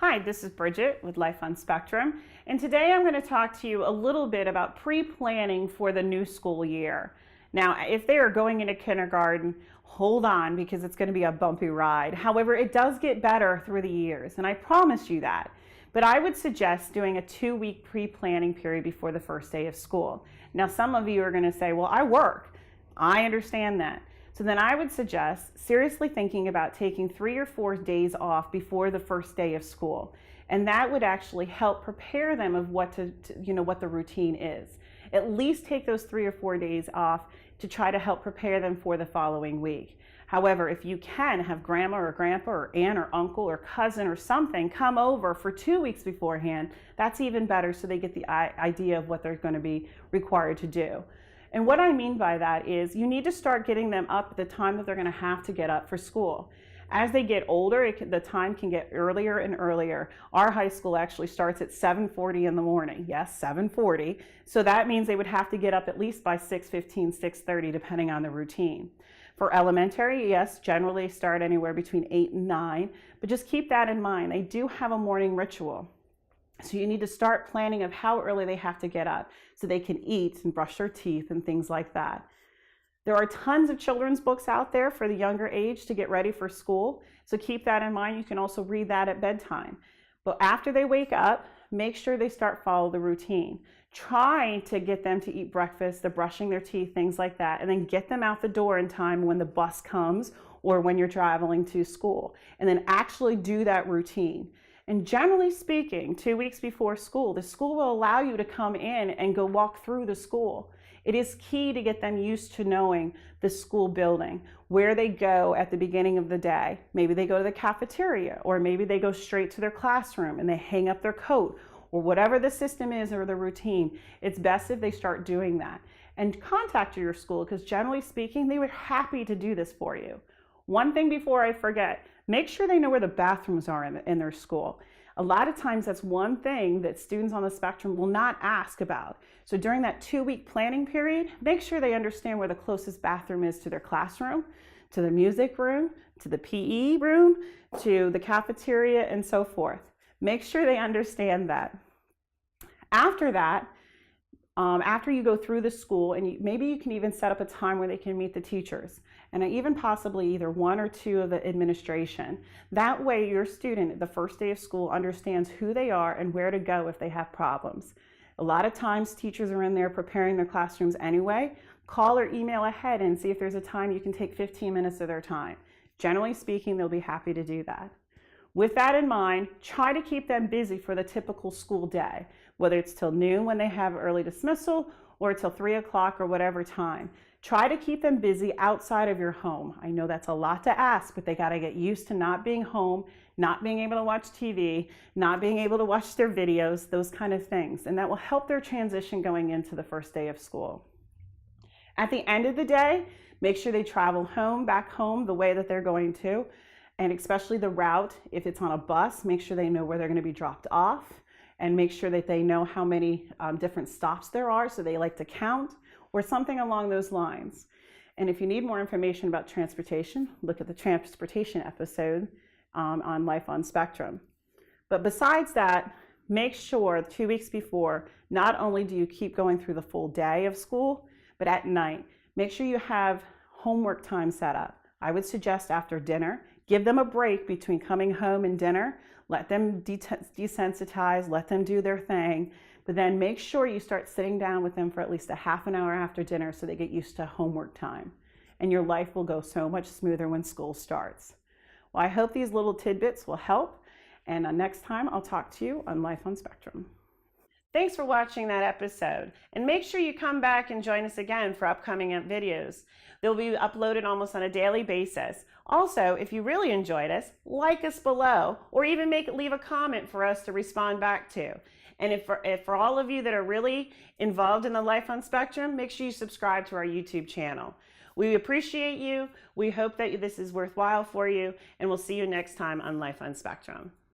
Hi, this is Bridget with Life on Spectrum, and today I'm going to talk to you a little bit about pre-planning for the new school year. Now, if they are going into kindergarten, hold on because it's going to be a bumpy ride. However, it does get better through the years, and I promise you that. But I would suggest doing a 2-week pre-planning period before the first day of school. Now, some of you are going to say, well, I work. I understand that. So then I would suggest seriously thinking about taking 3 or 4 days off before the first day of school. And that would actually help prepare them of what what the routine is. At least take those 3 or 4 days off to try to help prepare them for the following week. However, if you can have grandma or grandpa or aunt or uncle or cousin or something come over for 2 weeks beforehand, that's even better so they get the idea of what they're going to be required to do. And what I mean by that is you need to start getting them up at the time that they're going to have to get up for school. As they get older, the time can get earlier and earlier. Our high school actually starts at 7:40 in the morning. Yes, 7:40. So that means they would have to get up at least by 6:15, 6:30, depending on the routine. For elementary, yes, generally start anywhere between 8 and 9, but just keep that in mind. They do have a morning ritual. So you need to start planning of how early they have to get up so they can eat and brush their teeth and things like that. There are tons of children's books out there for the younger age to get ready for school. So keep that in mind. You can also read that at bedtime. But after they wake up, make sure they start follow the routine. Try to get them to eat breakfast, they're brushing their teeth, things like that, and then get them out the door in time when the bus comes or when you're traveling to school. And then actually do that routine. And generally speaking, 2 weeks before school, the school will allow you to come in and go walk through the school. It is key to get them used to knowing the school building, where they go at the beginning of the day. Maybe they go to the cafeteria, or maybe they go straight to their classroom and they hang up their coat, or whatever the system is or the routine. It's best if they start doing that. And contact your school, because generally speaking, they were happy to do this for you. One thing before I forget, make sure they know where the bathrooms are in their school. A lot of times that's one thing that students on the spectrum will not ask about. So during that 2-week planning period, make sure they understand where the closest bathroom is to their classroom, to the music room, to the PE room, to the cafeteria, and so forth. Make sure they understand that. After that, after you go through the school, and maybe you can even set up a time where they can meet the teachers, and even possibly either 1 or 2 of the administration. That way your student, the first day of school, understands who they are and where to go if they have problems. A lot of times teachers are in there preparing their classrooms anyway. Call or email ahead and see if there's a time you can take 15 minutes of their time. Generally speaking, they'll be happy to do that. With that in mind, try to keep them busy for the typical school day, whether it's till noon when they have early dismissal or till 3 o'clock or whatever time. Try to keep them busy outside of your home. I know that's a lot to ask, but they got to get used to not being home, not being able to watch TV, not being able to watch their videos, those kind of things. And that will help their transition going into the first day of school. At the end of the day, make sure they travel back home the way that they're going to. And especially the route, if it's on a bus, make sure they know where they're going to be dropped off, and make sure that they know how many different stops there are so they like to count, or something along those lines. And if you need more information about transportation, look at the transportation episode on Life on Spectrum. But besides that, make sure 2 weeks before, not only do you keep going through the full day of school, but at night, make sure you have homework time set up. I would suggest after dinner, give them a break between coming home and dinner. Let them desensitize, let them do their thing, but then make sure you start sitting down with them for at least a half an hour after dinner so they get used to homework time. And your life will go so much smoother when school starts. Well, I hope these little tidbits will help, and next time I'll talk to you on Life on Spectrum. Thanks for watching that episode, and make sure you come back and join us again for upcoming videos. They'll be uploaded almost on a daily basis. Also, if you really enjoyed us, like us below, or even leave a comment for us to respond back to. And if for all of you that are really involved in the Life on Spectrum, make sure you subscribe to our YouTube channel. We appreciate you. We hope that this is worthwhile for you, and we'll see you next time on Life on Spectrum.